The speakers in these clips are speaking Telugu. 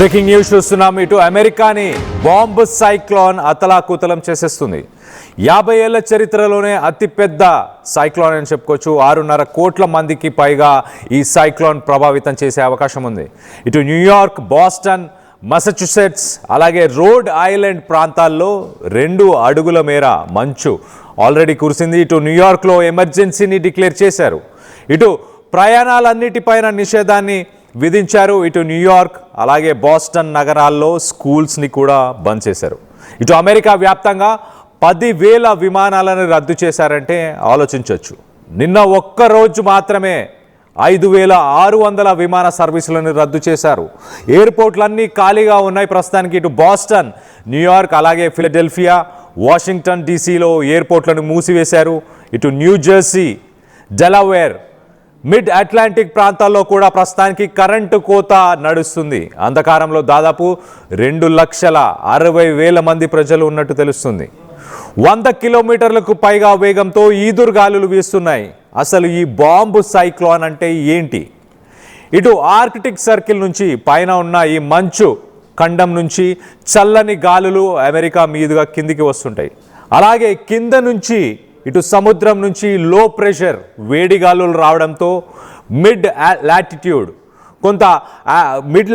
బ్రేకింగ్ న్యూస్ చూస్తున్నాం. ఇటు అమెరికాని బాంబ్ సైక్లోన్ అతలాకుతలం చేసేస్తుంది. 50 ఏళ్ల చరిత్రలోనే అతిపెద్ద సైక్లోన్ అని చెప్పుకోవచ్చు. 6.5 కోట్ల మందికి పైగా ఈ సైక్లోన్ ప్రభావితం చేసే అవకాశం ఉంది. ఇటు న్యూయార్క్, బాస్టన్, మసాచుసెట్స్ అలాగే రోడ్ ఐలాండ్ ప్రాంతాల్లో 2 అడుగుల మేర మంచు ఆల్రెడీ కురిసింది. ఇటు న్యూయార్క్లో ఎమర్జెన్సీని డిక్లేర్ చేశారు. ఇటు ప్రయాణాలన్నిటిపైన నిషేధాన్ని విధించారు. ఇటు న్యూయార్క్ అలాగే బాస్టన్ నగరాల్లో స్కూల్స్ని కూడా బంద్ చేశారు. ఇటు అమెరికా వ్యాప్తంగా 10,000 విమానాలను రద్దు చేశారంటే ఆలోచించవచ్చు. నిన్న ఒక్కరోజు మాత్రమే 5,600 విమాన సర్వీసులను రద్దు చేశారు. ఎయిర్పోర్ట్లన్నీ ఖాళీగా ఉన్నాయి ప్రస్తుతానికి. ఇటు బాస్టన్, న్యూయార్క్ అలాగే ఫిలడెల్ఫియా, వాషింగ్టన్ డీసీలో ఎయిర్పోర్ట్లను మూసివేశారు. ఇటు న్యూజెర్సీ, డెలావేర్, మిడ్ అట్లాంటిక్ ప్రాంతాల్లో కూడా ప్రస్తుతానికి కరెంటు కోత నడుస్తుంది. అంధకారంలో దాదాపు 2,60,000 మంది ప్రజలు ఉన్నట్టు తెలుస్తుంది. 100 కిలోమీటర్లకు పైగా వేగంతో ఈదురుగాలులు వీస్తున్నాయి. అసలు ఈ బాంబు సైక్లోన్ అంటే ఏంటి? ఇటు ఆర్కిటిక్ సర్కిల్ నుంచి పైన ఉన్న ఈ మంచు ఖండం నుంచి చల్లని గాలులు అమెరికా మీదుగా కిందికి వస్తుంటాయి. అలాగే కింద నుంచి ఇటు సముద్రం నుంచి లో ప్రెషర్ వేడి గాలులు రావడంతో మిడ్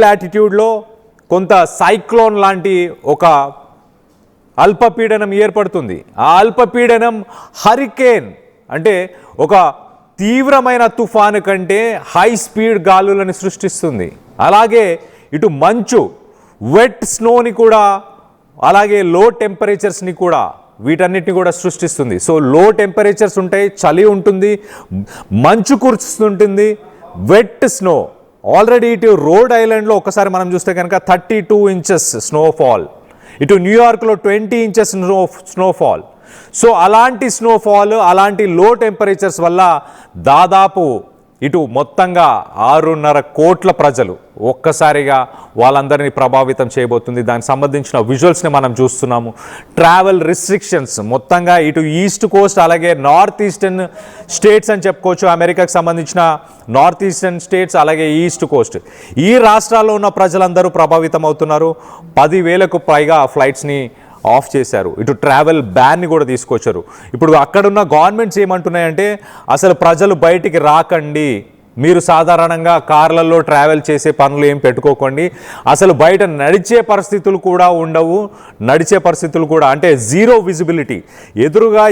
లాటిట్యూడ్లో కొంత సైక్లోన్ లాంటి ఒక అల్పపీడనం ఏర్పడుతుంది. ఆ అల్పపీడనం హరికేన్ అంటే ఒక తీవ్రమైన తుఫాను కంటే హై స్పీడ్ గాలులను సృష్టిస్తుంది. అలాగే ఇటు మంచు, వెట్ స్నోని కూడా, అలాగే లో టెంపరేచర్స్ని కూడా, వీటన్నిటిని కూడా సృష్టిస్తుంది. సో లో టెంపరేచర్స్ ఉంటాయి, చలి ఉంటుంది, మంచు కురుస్తుంటుంది, వెట్ స్నో. ఆల్రెడీ ఇటు రోడ్ ఐలాండ్లో ఒకసారి మనం చూస్తే కనుక 32 ఇంచెస్ స్నోఫాల్, ఇటు న్యూయార్క్లో 20 ఇంచెస్ స్నోఫాల్. సో అలాంటి స్నోఫాల్, అలాంటి లో టెంపరేచర్స్ వల్ల దాదాపు ఇటు మొత్తంగా 6.5 కోట్ల ప్రజలు ఒక్కసారిగా వాళ్ళందరినీ ప్రభావితం చేయబోతుంది. దానికి సంబంధించిన విజువల్స్ని మనం చూస్తున్నాము. ట్రావెల్ రిస్ట్రిక్షన్స్ మొత్తంగా ఇటు ఈస్ట్ కోస్ట్ అలాగే నార్త్ ఈస్టర్న్ స్టేట్స్ అని చెప్పుకోవచ్చు. అమెరికాకు సంబంధించిన నార్త్ ఈస్టర్న్ స్టేట్స్ అలాగే ఈస్ట్ కోస్ట్, ఈ రాష్ట్రాల్లో ఉన్న ప్రజలందరూ ప్రభావితం అవుతున్నారు. 10,000కు పైగా ఫ్లైట్స్ని ఆఫ్ చేశారు. ఇటు ట్రావెల్ బ్యాన్ని కూడా తీసుకొచ్చారు. ఇప్పుడు అక్కడున్న గవర్నమెంట్స్ ఏమంటున్నాయంటే అసలు ప్రజలు బయటికి రాకండి, మీరు సాధారణంగా కార్లలో ట్రావెల్ చేసే పనులు ఏం పెట్టుకోకండి, అసలు బయట నడిచే పరిస్థితులు కూడా ఉండవు, నడిచే పరిస్థితులు కూడా అంటే జీరో విజిబిలిటీ, ఎదురుగా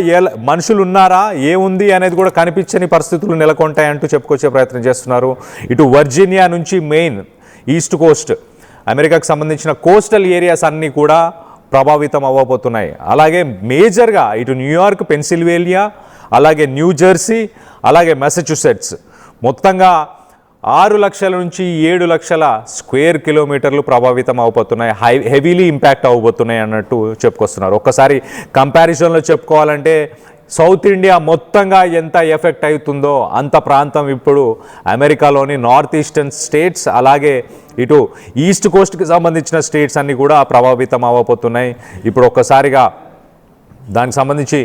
మనుషులు ఉన్నారా ఏముంది అనేది కూడా కనిపించని పరిస్థితులు నెలకొంటాయంటూ చెప్పుకొచ్చే ప్రయత్నం చేస్తున్నారు. ఇటు వర్జీనియా నుంచి మెయిన్ ఈస్ట్ కోస్ట్, అమెరికాకు సంబంధించిన కోస్టల్ ఏరియాస్ అన్నీ కూడా ప్రభావితం అవ్వబోతున్నాయి. అలాగే మేజర్గా ఇటు న్యూయార్క్, పెన్సిల్వేనియా అలాగే న్యూజెర్సీ అలాగే మసాచుసెట్స్ మొత్తంగా 6 లక్షల నుంచి 7 లక్షల స్క్వేర్ కిలోమీటర్లు ప్రభావితం అవబోతున్నాయి, హెవీలీ ఇంపాక్ట్ అవ్వబోతున్నాయి అన్నట్టు చెప్పుకొస్తున్నారు. ఒక్కసారి కంపారిజన్లో చెప్పుకోవాలంటే సౌత్ ఇండియా మొత్తంగా ఎంత ఎఫెక్ట్ అవుతుందో అంత ప్రాంతం ఇప్పుడు అమెరికాలోని నార్త్ ఈస్టర్న్ స్టేట్స్ అలాగే ఇటు ఈస్ట్ కోస్ట్కి సంబంధించిన స్టేట్స్ అన్నీ కూడా ప్రభావితం అవ్వబోతున్నాయి. ఇప్పుడు ఒక్కసారిగా దానికి సంబంధించి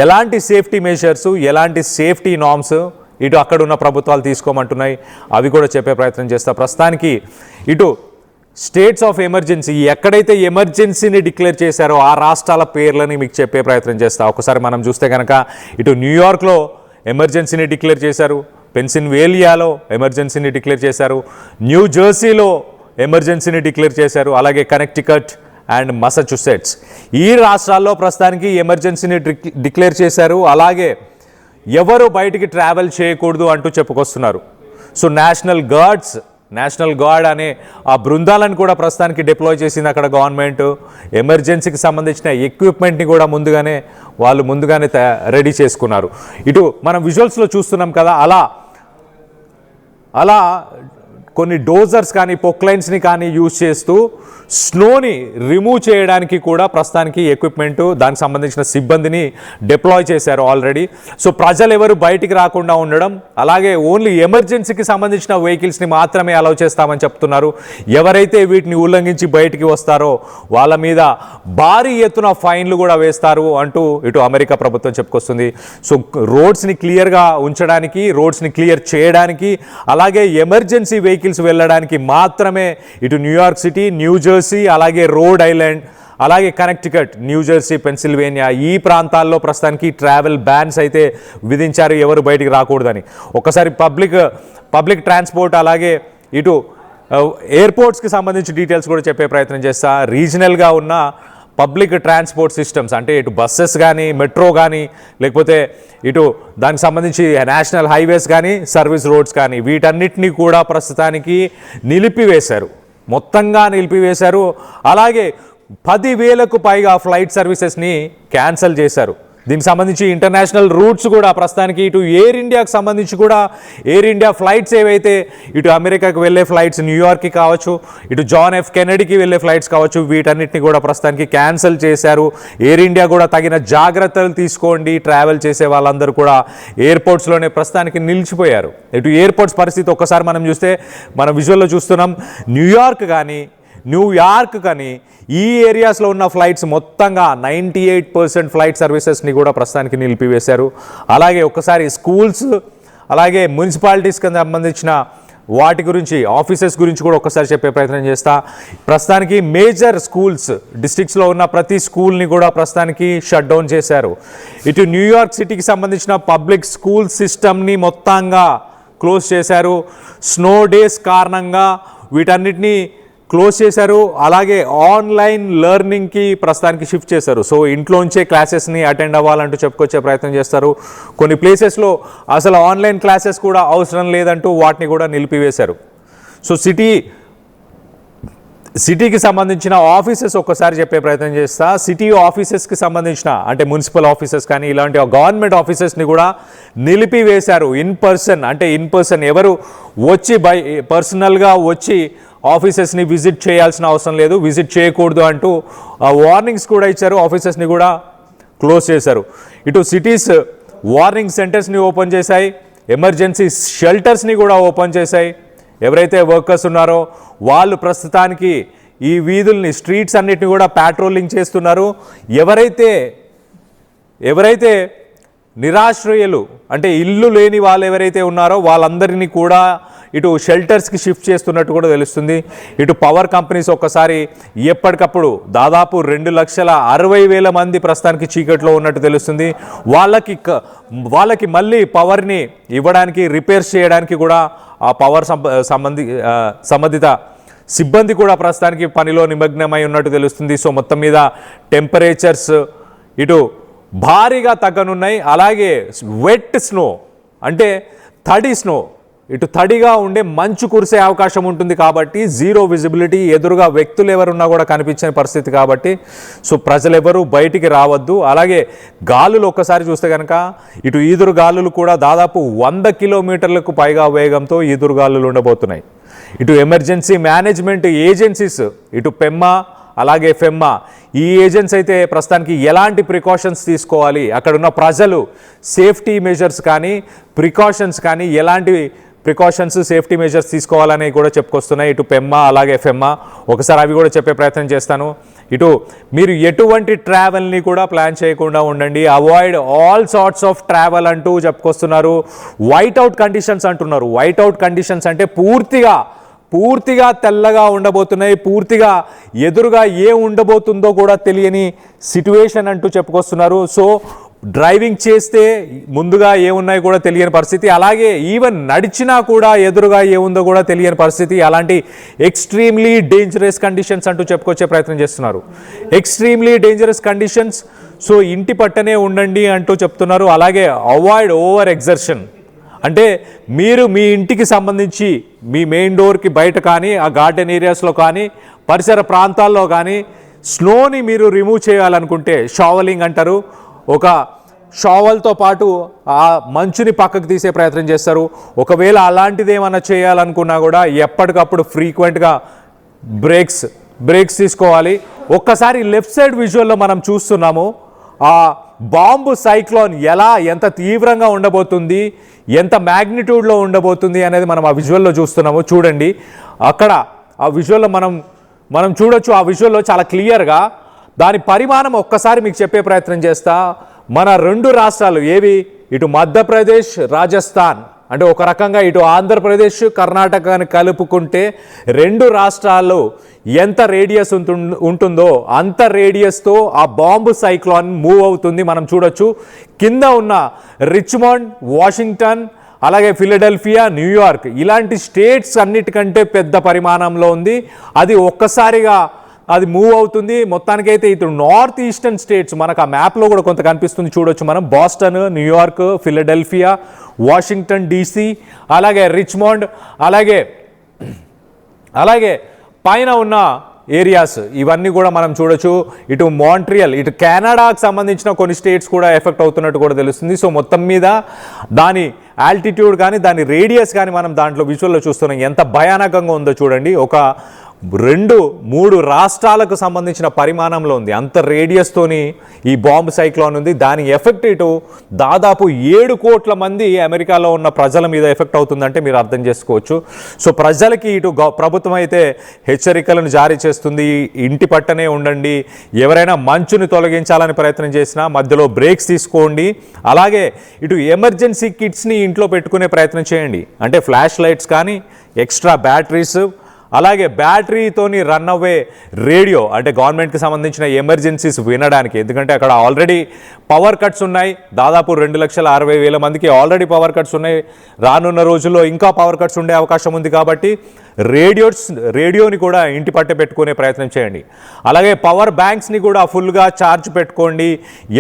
ఎలాంటి సేఫ్టీ మెజర్స్, ఎలాంటి సేఫ్టీ నార్మ్స్ ఇటు అక్కడున్న ప్రభుత్వాలు తీసుకోమంటున్నాయి అవి కూడా చెప్పే ప్రయత్నం చేస్తా. ప్రస్తుతానికి ఇటు స్టేట్స్ ఆఫ్ ఎమర్జెన్సీ, ఎక్కడైతే ఎమర్జెన్సీని డిక్లేర్ చేశారో ఆ రాష్ట్రాల పేర్లని మీకు చెప్పే ప్రయత్నం చేస్తా. ఒకసారి మనం చూస్తే కనుక ఇటు న్యూయార్క్లో ఎమర్జెన్సీని డిక్లేర్ చేశారు, పెన్సిల్వేనియాలో ఎమర్జెన్సీని డిక్లేర్ చేశారు, న్యూజెర్సీలో ఎమర్జెన్సీని డిక్లేర్ చేశారు, అలాగే కనెక్టికట్ అండ్ మసాచుసెట్స్ ఈ రాష్ట్రాల్లో ప్రస్తుతానికి ఎమర్జెన్సీని డిక్లేర్ చేశారు. అలాగే ఎవరు బయటికి ట్రావెల్ చేయకూడదు అంటూ చెప్పుకొస్తున్నారు. సో నేషనల్ గార్డ్ అనే ఆ బృందాలను కూడా ప్రస్తుతానికి డిప్లాయ్ చేసింది అక్కడ గవర్నమెంట్. ఎమర్జెన్సీకి సంబంధించిన ఎక్విప్మెంట్ని కూడా ముందుగానే రెడీ చేసుకున్నారు. ఇటు మనం విజువల్స్లో చూస్తున్నాం కదా, అలా కొన్ని డోజర్స్ కానీ పొక్లైన్స్ని కానీ యూజ్ చేస్తూ స్నోని రిమూవ్ చేయడానికి కూడా ప్రస్తుతానికి ఎక్విప్మెంట్, దానికి సంబంధించిన సిబ్బందిని డిప్లాయ్ చేశారు ఆల్రెడీ. సో ప్రజలు ఎవరు బయటికి రాకుండా ఉండడం, అలాగే ఓన్లీ ఎమర్జెన్సీకి సంబంధించిన వెహికల్స్ని మాత్రమే అలౌ చేస్తామని చెప్తున్నారు. ఎవరైతే వీటిని ఉల్లంఘించి బయటికి వస్తారో వాళ్ళ మీద భారీ ఎత్తున ఫైన్లు కూడా వేస్తారు అంటూ ఇటు అమెరికా ప్రభుత్వం చెప్పుకొస్తుంది. సో రోడ్స్ని క్లియర్గా ఉంచడానికి, రోడ్స్ని క్లియర్ చేయడానికి, అలాగే ఎమర్జెన్సీ వెహికల్ వెహికల్స్ వెళ్ళడానికి మాత్రమే ఇటు న్యూయార్క్ సిటీ, న్యూ జెర్సీ, అలాగే రోడ్ ఐలాండ్, అలాగే కనెక్టికట్, న్యూ జెర్సీ, పెన్సిల్వేనియా ఈ ప్రాంతాల్లో ప్రస్తుతానికి ట్రావెల్ బ్యాన్స్ అయితే విధించారు, ఎవరు బయటికి రాకూడదని. ఒక్కసారి పబ్లిక్ ట్రాన్స్పోర్ట్ అలాగే ఇటు ఎయిర్పోర్ట్స్కి సంబంధించి డీటెయిల్స్ కూడా చెప్పే ప్రయత్నం చేస్తా. రీజనల్గా ఉన్న పబ్లిక్ ట్రాన్స్పోర్ట్ సిస్టమ్స్ అంటే ఇటు బస్సెస్ కానీ, మెట్రో కానీ, లేకపోతే ఇటు దానికి సంబంధించి నేషనల్ హైవేస్ కానీ, సర్వీస్ రోడ్స్ కానీ వీటన్నిటినీ కూడా ప్రస్తుతానికి నిలిపివేశారు, మొత్తంగా నిలిపివేశారు. అలాగే 10,000కు పైగా ఫ్లైట్ సర్వీసెస్ని క్యాన్సిల్ చేశారు. దీనికి సంబంధించి ఇంటర్నేషనల్ రూట్స్ కూడా ప్రస్తుతానికి ఇటు ఎయిర్ ఇండియాకి సంబంధించి కూడా ఎయిర్ ఇండియా ఫ్లైట్స్ ఏవైతే ఇటు అమెరికాకి వెళ్ళే ఫ్లైట్స్, న్యూయార్క్కి కావచ్చు, ఇటు జాన్ ఎఫ్ కెనడీకి వెళ్ళే ఫ్లైట్స్ కావచ్చు, వీటన్నిటిని కూడా ప్రస్తుతానికి క్యాన్సిల్ చేశారు. ఎయిర్ ఇండియా కూడా తగిన జాగ్రత్తలు తీసుకోండి, ట్రావెల్ చేసే వాళ్ళందరూ కూడా ఎయిర్పోర్ట్స్లోనే ప్రస్తుతానికి నిలిచిపోయారు. ఇటు ఎయిర్పోర్ట్స్ పరిస్థితి ఒక్కసారి మనం చూస్తే మన విజువల్లో చూస్తున్నాం, న్యూయార్క్ కానీ ఈ ఏరియాస్లో ఉన్న ఫ్లైట్స్ మొత్తంగా 98% ఫ్లైట్ సర్వీసెస్ని కూడా ప్రస్తుతానికి నిలిపివేశారు. అలాగే ఒక్కసారి స్కూల్స్ అలాగే మున్సిపాలిటీస్కి సంబంధించిన వాటి గురించి, ఆఫీసెస్ గురించి కూడా ఒక్కసారి చెప్పే ప్రయత్నం చేస్తా. ప్రస్తుతానికి మేజర్ స్కూల్స్ డిస్ట్రిక్ట్స్లో ఉన్న ప్రతి స్కూల్ని కూడా ప్రస్తుతానికి షట్ డౌన్ చేశారు. ఇటు న్యూయార్క్ సిటీకి సంబంధించిన పబ్లిక్ స్కూల్ సిస్టమ్ని మొత్తంగా క్లోజ్ చేశారు. స్నో డేస్ కారణంగా వీటన్నిటినీ క్లోజ్ చేశారు. అలాగే ఆన్లైన్ లెర్నింగ్కి ప్రస్తుతానికి షిఫ్ట్ చేశారు. సో ఇంట్లోంచే క్లాసెస్ని అటెండ్ అవ్వాలంటూ చెప్పుకొచ్చే ప్రయత్నం చేస్తారు. కొన్ని ప్లేసెస్లో అసలు ఆన్లైన్ క్లాసెస్ కూడా అవసరం లేదంటూ వాటిని కూడా నిలిపివేశారు. సో సిటీకి సంబంధించిన ఆఫీసెస్ ఒక్కసారి చెప్పే ప్రయత్నం చేస్తా. సిటీ ఆఫీసెస్కి సంబంధించిన అంటే మున్సిపల్ ఆఫీసెస్ కానీ ఇలాంటి గవర్నమెంట్ ఆఫీసెస్ని కూడా నిలిపివేశారు. ఇన్ పర్సన్ ఎవరు వచ్చి పర్సనల్గా వచ్చి ఆఫీసెస్ని విజిట్ చేయాల్సిన అవసరం లేదు, విజిట్ చేయకూడదు అంటూ వార్నింగ్స్ కూడా ఇచ్చారు. ఆఫీసెస్ని కూడా క్లోజ్ చేశారు. ఇటు సిటీస్ వార్నింగ్ సెంటర్స్ని ఓపెన్ చేశాయి, ఎమర్జెన్సీ షెల్టర్స్ని కూడా ఓపెన్ చేశాయి. ఎవరైతే వర్కర్స్ ఉన్నారో వాళ్ళు ప్రస్తుతానికి ఈ వీధుల్ని, స్ట్రీట్స్ అన్నిటిని కూడా ప్యాట్రోలింగ్ చేస్తున్నారు. ఎవరైతే నిరాశ్రయులు అంటే ఇల్లు లేని వాళ్ళు ఎవరైతే ఉన్నారో వాళ్ళందరినీ కూడా ఇటు షెల్టర్స్కి షిఫ్ట్ చేస్తున్నట్టు కూడా తెలుస్తుంది. ఇటు పవర్ కంపెనీస్ ఒక్కసారి ఎప్పటికప్పుడు దాదాపు 2,60,000 మంది ప్రస్తుతానికి చీకట్లో ఉన్నట్టు తెలుస్తుంది. వాళ్ళకి మళ్ళీ పవర్ని ఇవ్వడానికి, రిపేర్స్ చేయడానికి కూడా ఆ పవర్ సంబంధిత సిబ్బంది కూడా ప్రస్తుతానికి పనిలో నిమగ్నమై ఉన్నట్టు తెలుస్తుంది. సో మొత్తం మీద టెంపరేచర్స్ ఇటు భారీగా తగ్గనున్నాయి. అలాగే వెట్ స్నో అంటే తడి స్నో, ఇటు తడిగా ఉండే మంచు కురిసే అవకాశం ఉంటుంది కాబట్టి జీరో విజిబిలిటీ, ఎదురుగా వ్యక్తులు ఎవరున్నా కూడా కనిపించని పరిస్థితి కాబట్టి సో ప్రజలు ఎవరు బయటికి రావద్దు. అలాగే గాలులు ఒక్కసారి చూస్తే కనుక ఇటు ఈదురు గాలులు కూడా దాదాపు 100 కిలోమీటర్లకు పైగా వేగంతో ఈదురు గాలులు ఉండబోతున్నాయి. ఇటు ఎమర్జెన్సీ మేనేజ్మెంట్ ఏజెన్సీస్, ఇటు పెమ్మా అలాగే ఫెమ్మా ఈ ఏజెన్సీ అయితే ప్రస్తుతానికి ఎలాంటి ప్రికాషన్స్ తీసుకోవాలి, అక్కడ ఉన్న ప్రజలు సేఫ్టీ మెజర్స్ కానీ ప్రికాషన్స్ కానీ ఎలాంటి ప్రికాషన్స్, సేఫ్టీ మెజర్స్ తీసుకోవాలని కూడా చెప్పుకొస్తున్నాయి ఇటు పెమ్మా అలాగే ఫెమ్మా. ఒకసారి అవి కూడా చెప్పే ప్రయత్నం చేస్తాను. ఇటు మీరు ఎటువంటి ట్రావెల్ని కూడా ప్లాన్ చేయకుండా ఉండండి, avoid all sorts of travel అంటూ చెప్పుకొస్తున్నారు. వైట్అవుట్ కండిషన్స్ అంటున్నారు. వైట్అవుట్ కండిషన్స్ అంటే పూర్తిగా తెల్లగా ఉండబోతున్నాయి, పూర్తిగా ఎదురుగా ఉండబోతుందో కూడా తెలియని సిట్యువేషన్ అంటూ చెప్పుకొస్తున్నారు. సో డ్రైవింగ్ చేస్తే ముందుగా ఏమున్నాయో కూడా తెలియని పరిస్థితి, అలాగే ఈవెన్ నడిచినా కూడా ఎదురుగా ఏముందో కూడా తెలియని పరిస్థితి. అలాంటి ఎక్స్ట్రీమ్లీ డేంజరస్ కండిషన్స్ అంటూ చెప్పుకొచ్చే ప్రయత్నం చేస్తున్నారు. Extremely dangerous conditions. సో ఇంటి పట్టనే ఉండండి అంటూ చెప్తున్నారు. అలాగే అవాయిడ్ ఓవర్ ఎగ్జర్షన్ అంటే మీరు మీ ఇంటికి సంబంధించి మీ మెయిన్ డోర్కి బయట కానీ, ఆ గార్డెన్ ఏరియాస్లో కానీ, పరిసర ప్రాంతాల్లో కానీ స్నోని మీరు రిమూవ్ చేయాలనుకుంటే షావలింగ్ అంటారు. ఒక షావల్తో పాటు ఆ మంచుని పక్కకు తీసే ప్రయత్నం చేస్తారు. ఒకవేళ అలాంటిది ఏమైనా చేయాలనుకున్నా కూడా ఎప్పటికప్పుడు ఫ్రీక్వెంట్గా బ్రేక్స్ తీసుకోవాలి. ఒక్కసారి లెఫ్ట్ సైడ్ విజువల్లో మనం చూస్తున్నాము ఆ బాంబు సైక్లోన్ ఎంత తీవ్రంగా ఉండబోతుంది, ఎంత మ్యాగ్నిట్యూడ్లో ఉండబోతుంది అనేది మనం ఆ విజువల్లో చూస్తున్నాము. చూడండి అక్కడ ఆ విజువల్లో మనం చూడొచ్చు. ఆ విజువల్లో చాలా క్లియర్గా దాని పరిమాణం ఒక్కసారి మీకు చెప్పే ప్రయత్నం చేస్తా. మన 2 రాష్ట్రాలు ఏవి, ఇటు మధ్యప్రదేశ్, రాజస్థాన్ అంటే ఒక రకంగా ఇటు ఆంధ్రప్రదేశ్ కర్ణాటకని కలుపుకుంటే 2 రాష్ట్రాలు ఎంత రేడియస్ ఉంటుందో అంత రేడియస్తో ఆ బాంబు సైక్లోన్ మూవ్ అవుతుంది. మనం చూడొచ్చు కింద ఉన్న రిచ్మండ్, వాషింగ్టన్, అలాగే ఫిలడెల్ఫియా, న్యూయార్క్ ఇలాంటి స్టేట్స్ అన్నిటికంటే పెద్ద పరిమాణంలో ఉంది. అది ఒక్కసారిగా అది మూవ్ అవుతుంది. మొత్తానికైతే ఇటు నార్త్ ఈస్టర్న్ స్టేట్స్ మనకు ఆ మ్యాప్లో కూడా కొంత కనిపిస్తుంది, చూడొచ్చు మనం. Boston, New York, Philadelphia, Washington DC, అలాగే రిచ్మండ్, అలాగే పైన ఉన్న ఏరియాస్ ఇవన్నీ కూడా మనం చూడొచ్చు. ఇటు మాంట్రియల్, ఇటు కెనడాకు సంబంధించిన కొన్ని స్టేట్స్ కూడా ఎఫెక్ట్ అవుతున్నట్టు కూడా తెలుస్తుంది. సో మొత్తం మీద దాని ఆల్టిట్యూడ్ కానీ దాని రేడియస్ కానీ మనం దాంట్లో విజువల్లో చూస్తున్నాం. ఎంత భయానకంగా ఉందో చూడండి. ఒక 2-3 రాష్ట్రాలకు సంబంధించిన పరిమాణంలో ఉంది. అంత రేడియస్తోని ఈ బాంబు సైక్లోన్ ఉంది. దాని ఎఫెక్ట్ ఇటు దాదాపు 7 కోట్ల మంది అమెరికాలో ఉన్న ప్రజల మీద ఎఫెక్ట్ అవుతుందంటే మీరు అర్థం చేసుకోవచ్చు. సో ప్రజలకి ఇటు ప్రభుత్వం అయితే హెచ్చరికలను జారీ చేస్తుంది. ఇంటి పట్టనే ఉండండి, ఎవరైనా మంచుని తొలగించాలని ప్రయత్నం చేసినా మధ్యలో బ్రేక్స్ తీసుకోండి. అలాగే ఇటు ఎమర్జెన్సీ కిట్స్ని ఇంట్లో పెట్టుకునే ప్రయత్నం చేయండి. అంటే ఫ్లాష్ లైట్స్ కానీ, ఎక్స్ట్రా బ్యాటరీస్, అలాగే బ్యాటరీతోని రన్ అవ్వే రేడియో, అంటే గవర్నమెంట్కి సంబంధించిన ఎమర్జెన్సీస్ వినడానికి. ఎందుకంటే అక్కడ ఆల్రెడీ పవర్ కట్స్ ఉన్నాయి. దాదాపు 2,60,000 మందికి ఆల్రెడీ పవర్ కట్స్ ఉన్నాయి. రానున్న రోజుల్లో ఇంకా పవర్ కట్స్ ఉండే అవకాశం ఉంది. కాబట్టి రేడియోని కూడా ఇంటి పట్టే పెట్టుకునే ప్రయత్నం చేయండి. అలాగే పవర్ బ్యాంక్స్ని కూడా ఫుల్గా ఛార్జ్ పెట్టుకోండి.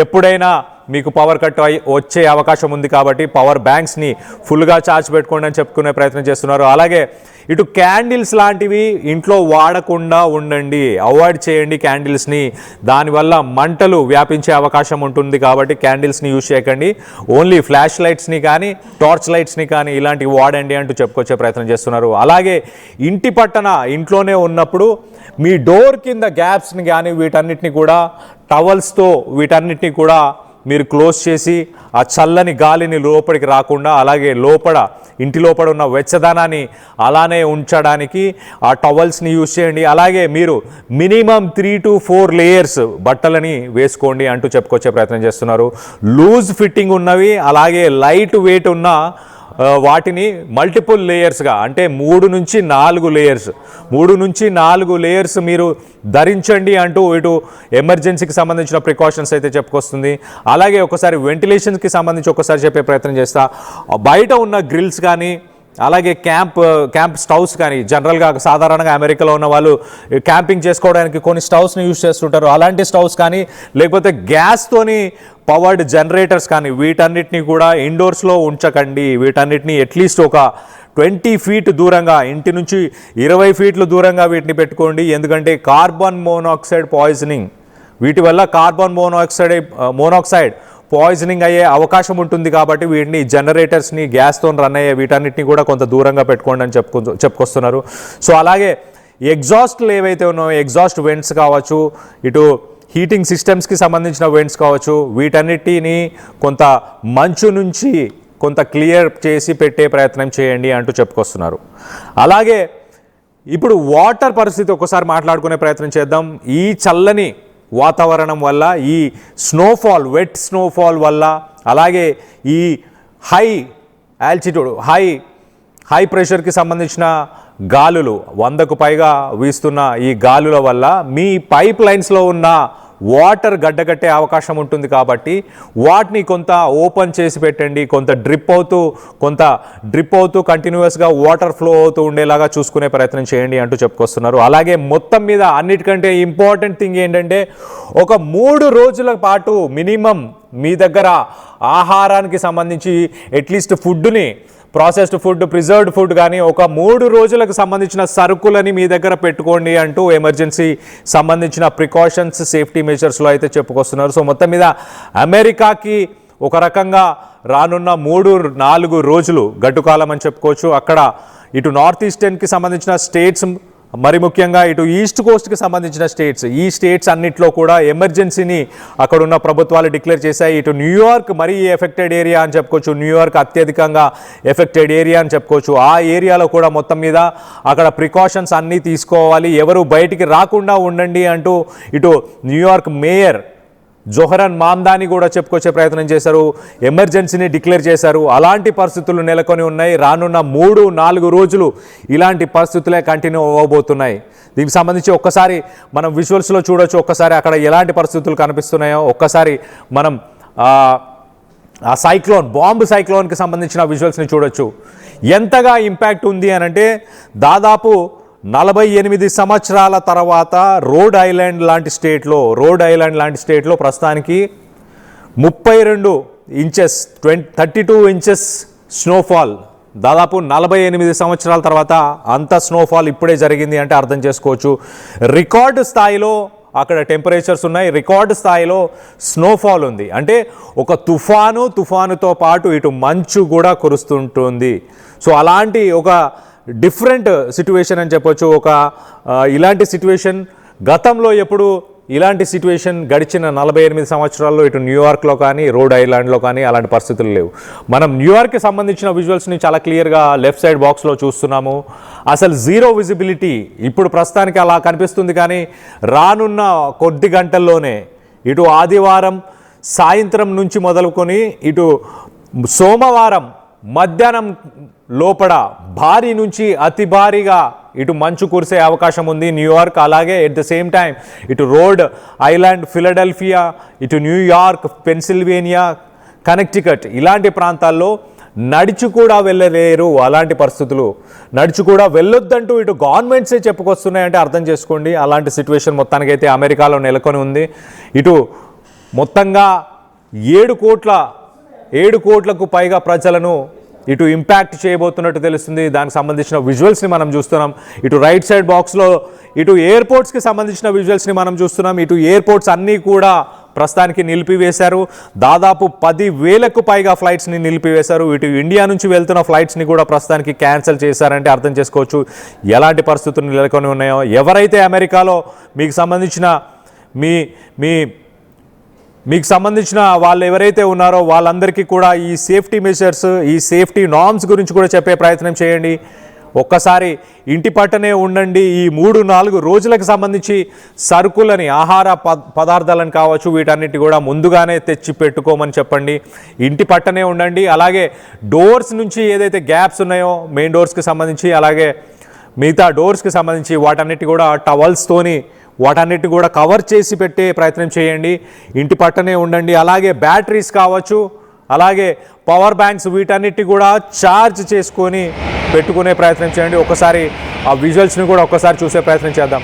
ఎప్పుడైనా మీకు పవర్ కట్ వచ్చే అవకాశం ఉంది కాబట్టి పవర్ బ్యాంక్స్ని ఫుల్గా ఛార్జ్ పెట్టుకోండి అని చెప్పుకునే ప్రయత్నం చేస్తున్నారు. అలాగే ఇటు క్యాండిల్స్ లాంటివి ఇంట్లో వాడకుండా ఉండండి, అవాయిడ్ చేయండి క్యాండిల్స్ని. దానివల్ల మంటలు వ్యాపించే అవకాశం ఉంటుంది కాబట్టి క్యాండిల్స్ని యూజ్ చేయకండి. ఓన్లీ ఫ్లాష్ లైట్స్ని కానీ, టార్చ్ లైట్స్ని కానీ ఇలాంటివి వాడండి అంటూ చెప్పుకొచ్చే ప్రయత్నం చేస్తున్నారు. అలాగే ఇంటి పట్టణ ఇంట్లోనే ఉన్నప్పుడు మీ డోర్ కింద గ్యాప్స్ని కానీ వీటన్నిటిని కూడా టవల్స్తో వీటన్నిటిని కూడా మీరు క్లోజ్ చేసి ఆ చల్లని గాలిని లోపలికి రాకుండా, అలాగే ఇంటి లోపల ఉన్న వెచ్చదనాన్ని అలానే ఉంచడానికి ఆ టవల్స్ని యూజ్ చేయండి. అలాగే మీరు మినిమం 3 to 4 లేయర్స్ బట్టలని వేసుకోండి అంటూ చెప్పుకొచ్చే ప్రయత్నం చేస్తున్నారు. లూజ్ ఫిట్టింగ్ ఉన్నవి, అలాగే లైట్ వెయిట్ ఉన్న వాటిని మల్టిపుల్ లేయర్స్గా, అంటే 3 నుంచి 4 లేయర్స్ మీరు ధరించండి అంటూ ఇటు ఎమర్జెన్సీకి సంబంధించిన ప్రికాషన్స్ అయితే చెప్పుకొస్తుంది. అలాగే ఒకసారి వెంటిలేషన్కి సంబంధించి ఒకసారి చెప్పే ప్రయత్నం చేస్తా. బయట ఉన్న గ్రిల్స్ కానీ, అలాగే క్యాంప్ స్టవ్స్ కానీ, జనరల్గా సాధారణంగా అమెరికాలో ఉన్న వాళ్ళు క్యాంపింగ్ చేసుకోవడానికి కొన్ని స్టవ్స్ని యూజ్ చేస్తుంటారు. అలాంటి స్టవ్స్ కానీ, లేకపోతే గ్యాస్తోని పవర్డ్ జనరేటర్స్ కానీ వీటన్నిటిని కూడా ఇండోర్స్లో ఉంచకండి. వీటన్నిటిని అట్లీస్ట్ ఒక 20 feet దూరంగా, ఇంటి నుంచి 20 feet దూరంగా వీటిని పెట్టుకోండి. ఎందుకంటే కార్బన్ మోనాక్సైడ్ పాయిజనింగ్, వీటి వల్ల కార్బన్ మోనాక్సైడ్ పాయిజనింగ్ అయ్యే అవకాశం ఉంటుంది. కాబట్టి వీటిని జనరేటర్స్ని, గ్యాస్తో రన్ అయ్యే వీటన్నిటిని కూడా కొంత దూరంగా పెట్టుకోండి అని చెప్పుకొస్తున్నారు. సో అలాగే ఎగ్జాస్ట్లు ఏవైతే ఉన్నాయో, ఎగ్జాస్ట్ వెంట్స్ కావచ్చు, ఇటు హీటింగ్ సిస్టమ్స్కి సంబంధించిన వెంట్స్ కావచ్చు, వీటన్నిటిని కొంత మంచు నుంచి కొంత క్లియర్ చేసి పెట్టే ప్రయత్నం చేయండి అంటూ చెప్పుకొస్తున్నారు. అలాగే ఇప్పుడు వాటర్ పరిస్థితి ఒకసారి మాట్లాడుకునే ప్రయత్నం చేద్దాం. ఈ చల్లని వాతావరణం వల్ల, ఈ వెట్ స్నోఫాల్ వల్ల, అలాగే ఈ హై ఆల్టిట్యూడ్ హై ప్రెషర్కి సంబంధించిన గాలులు 100కు పైగా వీస్తున్న ఈ గాలుల వల్ల మీ పైప్ లైన్స్లో ఉన్న వాటర్ గడ్డగట్టే అవకాశం ఉంటుంది. కాబట్టి వాటిని కొంత ఓపెన్ చేసి పెట్టండి. కొంత డ్రిప్ అవుతూ కంటిన్యూస్గా వాటర్ ఫ్లో అవుతూ ఉండేలాగా చూసుకునే ప్రయత్నం చేయండి అంటూ చెప్పుకొస్తున్నారు. అలాగే మొత్తం మీద అన్నిటికంటే ఇంపార్టెంట్ థింగ్ ఏంటంటే, ఒక 3 రోజుల పాటు మినిమం మీ దగ్గర ఆహారానికి సంబంధించి అట్లీస్ట్ ఫుడ్ని, ప్రాసెస్డ్ ఫుడ్, ప్రిజర్వ్డ్ ఫుడ్ కానీ ఒక 3 రోజులకు సంబంధించిన సరుకులని మీ దగ్గర పెట్టుకోండి అంటూ ఎమర్జెన్సీ సంబంధించిన ప్రికాషన్స్, సేఫ్టీ మెజర్స్లో అయితే చెప్పుకొస్తున్నారు. సో మొత్తం మీద అమెరికాకి ఒక రకంగా రానున్న 3-4 రోజులు గడ్డుకాలం అని చెప్పుకోవచ్చు. అక్కడ ఇటు నార్త్ ఈస్టర్న్కి సంబంధించిన స్టేట్స్, మరి ముఖ్యంగా ఇటు ఈస్ట్ కోస్ట్కి సంబంధించిన ఈ స్టేట్స్ అన్నిట్లో కూడా ఎమర్జెన్సీని అక్కడున్న ప్రభుత్వాలు డిక్లేర్ చేశాయి. ఇటు న్యూయార్క్ మరీ ఎఫెక్టెడ్ ఏరియా అని చెప్పుకోవచ్చు. న్యూయార్క్ అత్యధికంగా ఎఫెక్టెడ్ ఏరియా అని చెప్పుకోవచ్చు. ఆ ఏరియాలో కూడా మొత్తం మీద అక్కడ ప్రికాషన్స్ అన్నీ తీసుకోవాలి, ఎవరు బయటికి రాకుండా ఉండండి అంటూ ఇటు న్యూయార్క్ మేయర్ జోహరన్ మామ్దాని కూడా చెప్పుకొచ్చే ప్రయత్నం చేశారు, ఎమర్జెన్సీని డిక్లేర్ చేశారు. అలాంటి పరిస్థితులు నెలకొని ఉన్నాయి. రానున్న 3-4 రోజులు ఇలాంటి పరిస్థితులే కంటిన్యూ అవ్వబోతున్నాయి. దీనికి సంబంధించి ఒక్కసారి మనం విజువల్స్లో చూడొచ్చు. ఒక్కసారి అక్కడ ఎలాంటి పరిస్థితులు కనిపిస్తున్నాయో ఒక్కసారి మనం ఆ బాంబు సైక్లోన్కి సంబంధించిన విజువల్స్ని చూడొచ్చు. ఎంతగా ఇంపాక్ట్ ఉంది అని అంటే దాదాపు 48 సంవత్సరాల తర్వాత రోడ్ ఐలాండ్ లాంటి స్టేట్లో ప్రస్తుతానికి 32 ఇంచెస్ 32 ఇంచెస్ స్నోఫాల్, దాదాపు 48 సంవత్సరాల తర్వాత అంత స్నోఫాల్ ఇప్పుడే జరిగింది అంటే అర్థం చేసుకోవచ్చు. రికార్డు స్థాయిలో అక్కడ టెంపరేచర్స్ ఉన్నాయి, రికార్డు స్థాయిలో స్నోఫాల్ ఉంది. అంటే ఒక తుఫానుతో పాటు ఇటు మంచు కూడా కురుస్తుంటుంది. సో అలాంటి ఒక డిఫరెంట్ సిట్యువేషన్ అని చెప్పొచ్చు. ఇలాంటి సిట్యువేషన్ గతంలో ఎప్పుడు ఇలాంటి సిట్యువేషన్ గడిచిన 48 సంవత్సరాల్లో ఇటు న్యూయార్క్లో కానీ రోడ్ ఐలాండ్లో కానీ అలాంటి పరిస్థితులు లేవు. మనం న్యూయార్క్కి సంబంధించిన విజువల్స్ని చాలా క్లియర్గా లెఫ్ట్ సైడ్ బాక్స్లో చూస్తున్నాము. అసలు జీరో విజిబిలిటీ ఇప్పుడు ప్రస్తుతానికి అలా కనిపిస్తుంది. కానీ రానున్న కొద్ది గంటల్లోనే ఇటు ఆదివారం సాయంత్రం నుంచి మొదలుకొని ఇటు సోమవారం మధ్యాహ్నం లోపల భారీ నుంచి అతి భారీగా ఇటు మంచు కురిసే అవకాశం ఉంది న్యూయార్క్. అలాగే ఎట్ ద సేమ్ టైం ఇటు రోడ్ ఐలాండ్, ఫిలడెల్ఫియా, ఇటు న్యూయార్క్, పెన్సిల్వేనియా, కనెక్టికట్ ఇలాంటి ప్రాంతాల్లో నడిచి కూడా వెళ్ళలేరు. అలాంటి పరిస్థితులు, నడిచి కూడా వెళ్ళొద్దంటూ ఇటు గవర్నమెంట్సే చెప్పుకొస్తున్నాయంటే అర్థం చేసుకోండి. అలాంటి సిచ్యువేషన్ మొత్తానికైతే అమెరికాలో నెలకొని ఉంది. ఇటు మొత్తంగా 7 కోట్లకు పైగా ప్రజలను ఇటు ఇంపాక్ట్ చేయబోతున్నట్టు తెలుస్తుంది. దానికి సంబంధించిన విజువల్స్ని మనం చూస్తున్నాం. ఇటు రైట్ సైడ్ బాక్స్లో ఇటు ఎయిర్పోర్ట్స్కి సంబంధించిన విజువల్స్ని మనం చూస్తున్నాం. ఇటు ఎయిర్పోర్ట్స్ అన్నీ కూడా ప్రస్తుతానికి నిలిపివేశారు. దాదాపు 10,000కు పైగా ఫ్లైట్స్ని నిలిపివేశారు. ఇటు ఇండియా నుంచి వెళ్తున్న ఫ్లైట్స్ని కూడా ప్రస్తుతానికి క్యాన్సిల్ చేశారంటే అర్థం చేసుకోవచ్చు ఎలాంటి పరిస్థితులు నెలకొని ఉన్నాయో. ఎవరైతే అమెరికాలో మీకు సంబంధించిన వాళ్ళు ఎవరైతే ఉన్నారో వాళ్ళందరికీ కూడా ఈ సేఫ్టీ మెజర్స్, ఈ సేఫ్టీ నార్మ్స్ గురించి కూడా చెప్పే ప్రయత్నం చేయండి. ఒక్కసారి ఇంటి పట్టనే ఉండండి. ఈ 3-4 రోజులకు సంబంధించి సరుకులని, ఆహార పదార్థాలను కావచ్చు, వీటన్నిటి కూడా ముందుగానే తెచ్చి పెట్టుకోమని చెప్పండి. ఇంటి పట్టనే ఉండండి. అలాగే డోర్స్ నుంచి ఏదైతే గ్యాప్స్ ఉన్నాయో మెయిన్ డోర్స్కి సంబంధించి, అలాగే మిగతా డోర్స్కి సంబంధించి వాటన్నిటి కూడా టవల్స్తోని వాటన్నిటిని కూడా కవర్ చేసి పెట్టే ప్రయత్నం చేయండి. ఇంటి పట్టనే ఉండండి. అలాగే బ్యాటరీస్ కావచ్చు, అలాగే పవర్ బ్యాంక్స్, వీటన్నిటి కూడా ఛార్జ్ చేసుకొని పెట్టుకునే ప్రయత్నం చేయండి. ఒకసారి ఆ విజువల్స్ని కూడా ఒక్కసారి చూసే ప్రయత్నం చేద్దాం.